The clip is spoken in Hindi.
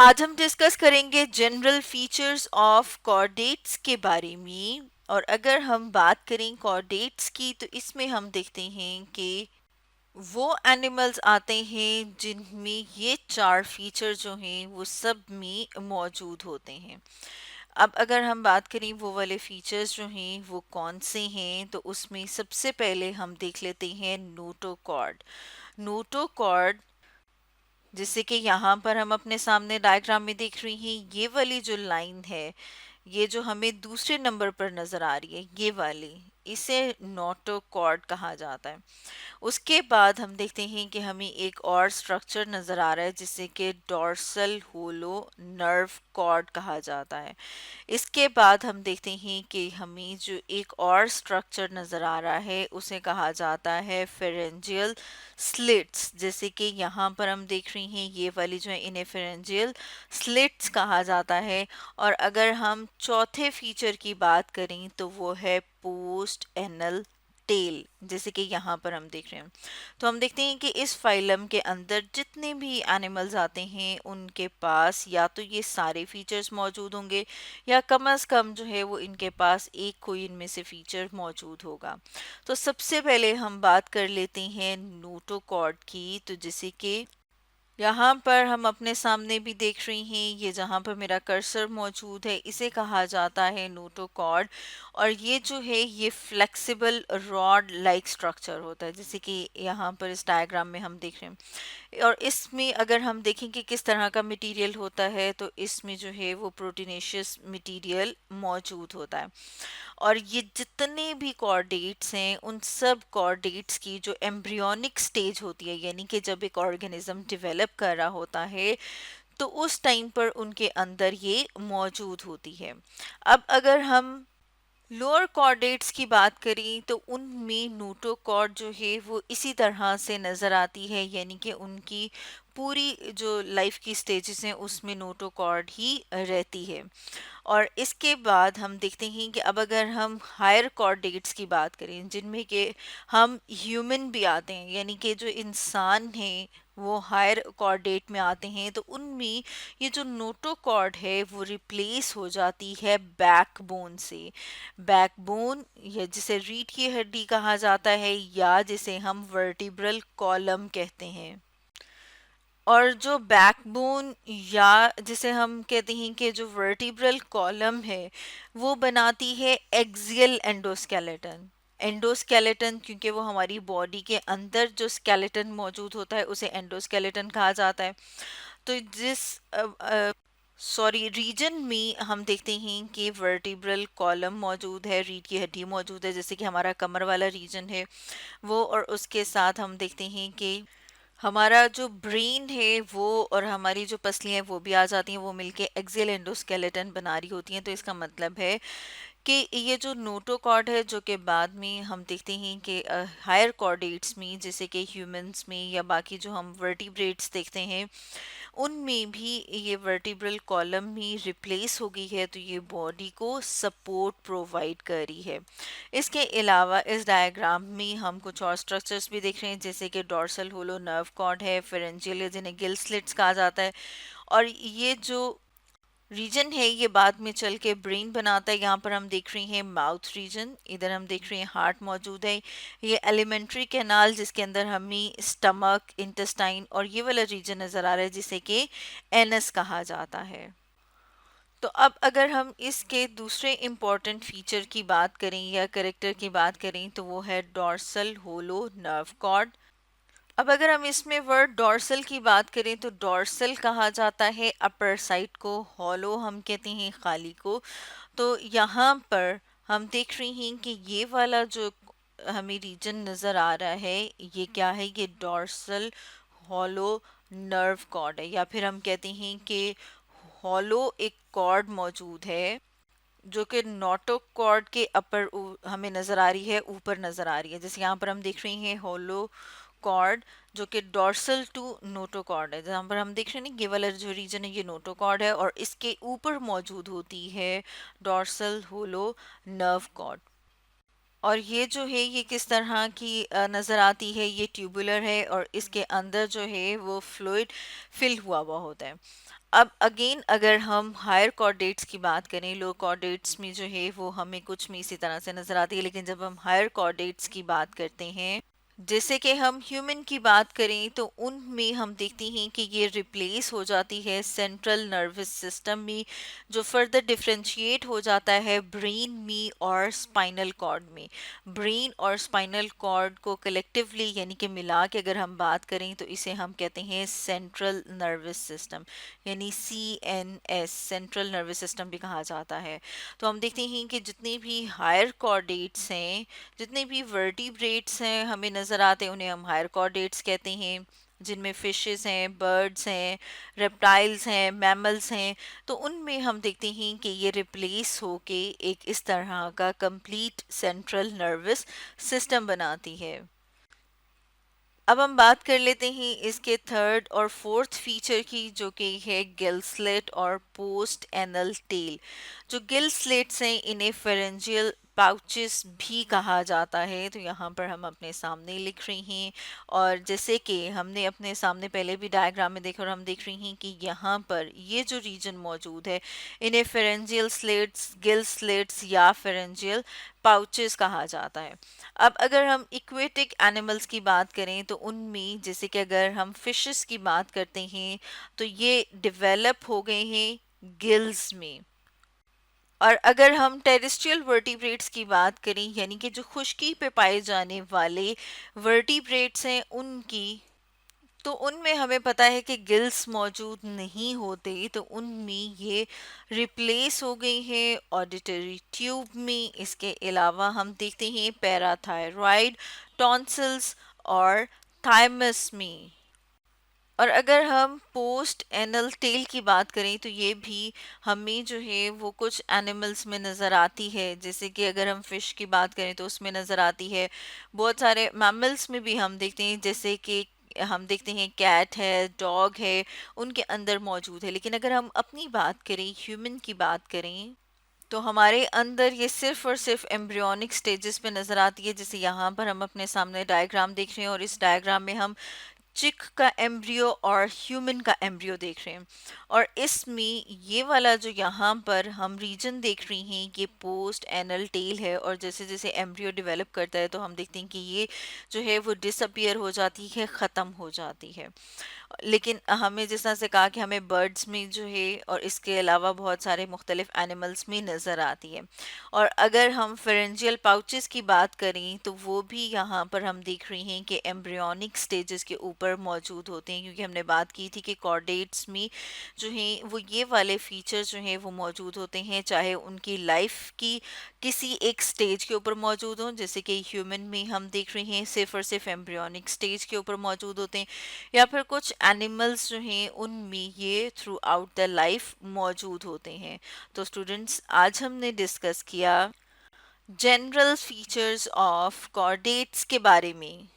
आज हम डिस्कस करेंगे जनरल फीचर्स ऑफ कॉर्डेट्स के बारे में। और अगर हम बात करें कॉर्डेट्स की तो इसमें हम देखते हैं कि वो एनिमल्स आते हैं जिनमें ये चार फीचर जो हैं वो सब में मौजूद होते हैं। अब अगर हम बात करें वो वाले फीचर्स जो हैं वो कौन से हैं, तो उसमें सबसे पहले हम देख लेते हैं नोटोकॉर्ड। नोटोकॉर्ड, जिससे कि यहाँ पर हम अपने सामने डायग्राम में देख रही हैं, ये वाली जो लाइन है, ये जो हमें दूसरे नंबर पर नजर आ रही है, ये वाली, इसे नोटोकॉर्ड कहा जाता है। उसके बाद हम देखते हैं कि हमें एक और स्ट्रक्चर नजर आ रहा है जिसे कि डोर्सल होलो नर्व कॉर्ड कहा जाता है। इसके बाद हम देखते हैं कि हमें जो एक और स्ट्रक्चर नज़र आ रहा है उसे कहा जाता है फेरेंजियल स्लिट्स। जैसे कि यहाँ पर हम देख रहे हैं ये वाली जो है, इन्हें फेरेंजियल स्लिट्स कहा जाता है। और अगर हम चौथे फीचर की बात करें तो वो है पोस्ट एनल टेल, जैसे कि यहाँ पर हम देख रहे हैं। तो हम देखते हैं कि इस फाइलम के अंदर जितने भी एनिमल्स आते हैं उनके पास या तो ये सारे फीचर्स मौजूद होंगे या कम अज कम जो है वो इनके पास एक कोई इनमें से फीचर मौजूद होगा। तो सबसे पहले हम बात कर लेते हैं नोटोकॉर्ड की। तो जैसे कि यहाँ पर हम अपने सामने भी देख रही हैं, ये जहाँ पर मेरा कर्सर मौजूद है इसे कहा जाता है नोटोकॉर्ड। और ये जो है ये फ्लेक्सिबल रॉड लाइक स्ट्रक्चर होता है, जैसे कि यहाँ पर इस डायग्राम में हम देख रहे हैं। और इसमें अगर हम देखें कि किस तरह का मटेरियल होता है, तो इसमें जो है वो प्रोटीनेशियस मटेरियल मौजूद होता है। और ये जितने भी कॉर्डेट्स हैं उन सब कॉर्डेट्स की जो एम्ब्रियोनिक स्टेज होती है, यानी कि जब एक ऑर्गेनिज्म डेवलप कर रहा होता है, तो उस टाइम पर उनके अंदर ये मौजूद होती है। अब अगर हम लोअर कॉर्डेट्स की बात करें तो उनमें नोटोकॉर्ड जो है वो इसी तरह से नज़र आती है, यानी कि उनकी पूरी जो लाइफ की स्टेजेस हैं उसमें नोटोकॉर्ड ही रहती है। और इसके बाद हम देखते हैं कि अब अगर हम हायर कॉर्डेट्स की बात करें जिनमें कि हम ह्यूमन भी आते हैं, यानी कि जो इंसान हैं वो हायर कॉर्डेट में आते हैं, तो उनमें ये जो नोटोकॉर्ड है वो रिप्लेस हो जाती है बैकबोन से। बैकबोन या जिसे रीढ़ की हड्डी कहा जाता है या जिसे हम वर्टिब्रल कॉलम कहते हैं। और जो बैकबोन या जिसे हम कहते हैं कि जो वर्टिब्रल कॉलम है वो बनाती है एक्सियल एंडोस्केलेटन। एंडोस्केलेटन क्योंकि वो हमारी बॉडी के अंदर जो स्केलेटन मौजूद होता है उसे एंडोस्केलेटन कहा जाता है। तो जिस सॉरी रीजन में हम देखते हैं कि वर्टिब्रल कॉलम मौजूद है, रीढ़ की हड्डी मौजूद है, जैसे कि हमारा कमर वाला रीजन है वो। और उसके साथ हम देखते हैं कि हमारा जो ब्रेन है वो और हमारी जो पसलियां हैं वो भी आ जाती हैं, वो मिलके एक्सियल एंडोस्केलेटन बना रही होती हैं। तो इसका मतलब है कि ये जो नोटोकॉर्ड है जो कि बाद में हम देखते हैं कि हायर कॉर्डेट्स में जैसे कि ह्यूमंस में या बाकी जो हम वर्टिब्रेट्स देखते हैं उनमें भी ये वर्टिब्रल कॉलम में रिप्लेस हो गई है, तो ये बॉडी को सपोर्ट प्रोवाइड कर रही है। इसके अलावा इस डायग्राम में हम कुछ और स्ट्रक्चर्स भी देख रहे हैं, जैसे कि डोर्सल होलो नर्व कॉर्ड है, फेरेंजियल जिन्हें गिल स्लिट्स कहा जाता है। और ये जो रीजन है ये बाद में चल के ब्रेन बनाता है। यहाँ पर हम देख रहे हैं माउथ रीजन, इधर हम देख रहे हैं हार्ट मौजूद है, ये एलिमेंट्री कैनाल जिसके अंदर हमें स्टमक, इंटेस्टाइन और ये वाला रीजन नजर आ रहा है जिसे कि एनस कहा जाता है। तो अब अगर हम इसके दूसरे इम्पॉर्टेंट फीचर की बात करें या करेक्टर की बात करें तो वो है डोर्सल होलो नर्व कॉर्ड। अब अगर हम इसमें वर्ड डॉर्सल की बात करें तो डॉर्सल कहा जाता है अपर साइड को, हॉलो हम कहते हैं खाली को। तो यहाँ पर हम देख रहे हैं कि ये वाला जो हमें रीजन नज़र आ रहा है ये क्या है, ये डॉर्सल हॉलो नर्व कॉर्ड है, या फिर हम कहते हैं कि हॉलो एक कॉर्ड मौजूद है जो कि नोटोकॉर्ड के अपर हमें नजर आ रही है, ऊपर नजर आ रही है। जैसे यहाँ पर हम देख रहे हैं होलो कॉर्ड जो कि डोर्सल टू नोटोकॉर्ड है, जहाँ पर हम देख रहे हैं ना ये वाला जो रीजन है ये नोटोकॉर्ड है और इसके ऊपर मौजूद होती है डोर्सल होलो नर्व कॉर्ड। और ये जो है ये किस तरह की नज़र आती है, ये ट्यूबुलर है और इसके अंदर जो है वो फ्लूइड फिल हुआ हुआ होता है। अब अगेन अगर हम हायर कॉर्डेट्स की बात करें, लो कॉर्डेट्स में जो है वो हमें कुछ में इसी तरह से नज़र आती है, लेकिन जब हम हायर कॉर्डेट्स की बात करते हैं, जैसे कि हम ह्यूमन की बात करें, तो उनमें हम देखते हैं कि ये रिप्लेस हो जाती है सेंट्रल नर्वस सिस्टम में, जो फर्दर डिफरेंशिएट हो जाता है ब्रेन में और स्पाइनल कॉर्ड में। ब्रेन और स्पाइनल कॉर्ड को कलेक्टिवली यानी कि मिला के अगर हम बात करें तो इसे हम कहते हैं सेंट्रल नर्वस सिस्टम, यानी CNS, सेंट्रल नर्वस सिस्टम भी कहा जाता है। तो हम देखते हैं कि जितने भी हायर कॉर्डेट्स हैं, जितने भी वर्टिब्रेट्स हैं हमें नज़र आते हैं, उन्हें हम हायर कॉर्डेट्स कहते हैं, जिनमें फिशेस हैं, बर्ड्स हैं, रेप्टाइल्स हैं, मैमल्स हैं। तो उनमें हम देखते हैं कि ये रिप्लेस होके एक इस तरह का कंप्लीट सेंट्रल नर्वस सिस्टम बनाती है। अब हम बात कर लेते हैं इसके थर्ड और फोर्थ फीचर की, जो कि है गिल स्लिट और पोस्ट एनल टेल। जो गिल स्लिट्स हैं इन्हें फेरेंजियल पाउचेस भी कहा जाता है, तो यहाँ पर हम अपने सामने लिख रही हैं, और जैसे कि हमने अपने सामने पहले भी डायग्राम में देखा और हम देख रही हैं कि यहाँ पर ये जो रीजन मौजूद है, इन्हें फेरेंजियल स्लिट्स, गिल स्लिट्स या फेरेंजियल पाउचेस कहा जाता है। अब अगर हम इक्वेटिक एनिमल्स की बात करें तो उनमें जैसे कि अगर हम फिशेस की बात करते हैं तो ये डेवलप हो गए हैं गिल्स में। और अगर हम टेरेस्ट्रियल वर्टिब्रेट्स की बात करें, यानी कि जो खुश्की पे पाए जाने वाले वर्टिब्रेट्स हैं उनकी, तो उनमें हमें पता है कि गिल्स मौजूद नहीं होते, तो उनमें ये रिप्लेस हो गई है ऑडिटरी ट्यूब में। इसके अलावा हम देखते हैं पैराथायरॉयड, टॉन्सिल्स और थाइमस में। और अगर हम पोस्ट एनल टेल की बात करें तो ये भी हमें जो है वो कुछ एनिमल्स में नज़र आती है, जैसे कि अगर हम फिश की बात करें तो उसमें नज़र आती है। बहुत सारे मैमल्स में भी हम देखते हैं, जैसे कि हम देखते हैं कैट है, डॉग है, उनके अंदर मौजूद है। लेकिन अगर हम अपनी बात करें, ह्यूमन की बात करें, तो हमारे अंदर ये सिर्फ और सिर्फ एम्ब्रियोनिक स्टेजेस पे नज़र आती है। जैसे यहाँ पर हम अपने सामने डायग्राम देख रहे हैं और इस डायग्राम में हम चिक का एम्ब्रियो और ह्यूमन का एम्ब्रियो देख रहे हैं, और इसमें ये वाला जो यहाँ पर हम रीजन देख रही हैं ये पोस्ट एनल टेल है, और जैसे जैसे एम्ब्रियो डेवलप करता है तो हम देखते हैं कि ये जो है वो डिसअपियर हो जाती है, ख़त्म हो जाती है। लेकिन हमें जिस तरह से कहा कि हमें बर्ड्स में जो है और इसके अलावा बहुत सारे मुख्तलिफ एनिमल्स में नज़र आती है। और अगर हम फेरेंजियल पाउचेस की बात करें तो वो भी यहाँ पर हम देख रहे हैं कि एम्ब्रियोनिक स्टेजेस के ऊपर मौजूद होते हैं, क्योंकि हमने बात की थी कि कॉर्डेट्स में जो हैं वो ये वाले फीचर्स जो हैं वो मौजूद होते हैं, चाहे उनकी लाइफ की किसी एक स्टेज के ऊपर मौजूद हों, जैसे कि ह्यूमन में हम देख रहे हैं सिर्फ और सिर्फ एम्ब्रियोनिक स्टेज के ऊपर मौजूद होते हैं, या फिर कुछ एनिमल्स जो हैं उनमें ये थ्रू आउट द लाइफ मौजूद होते हैं। तो स्टूडेंट्स, आज हमने डिस्कस किया जनरल फीचर्स ऑफ कॉर्डेट्स के बारे में।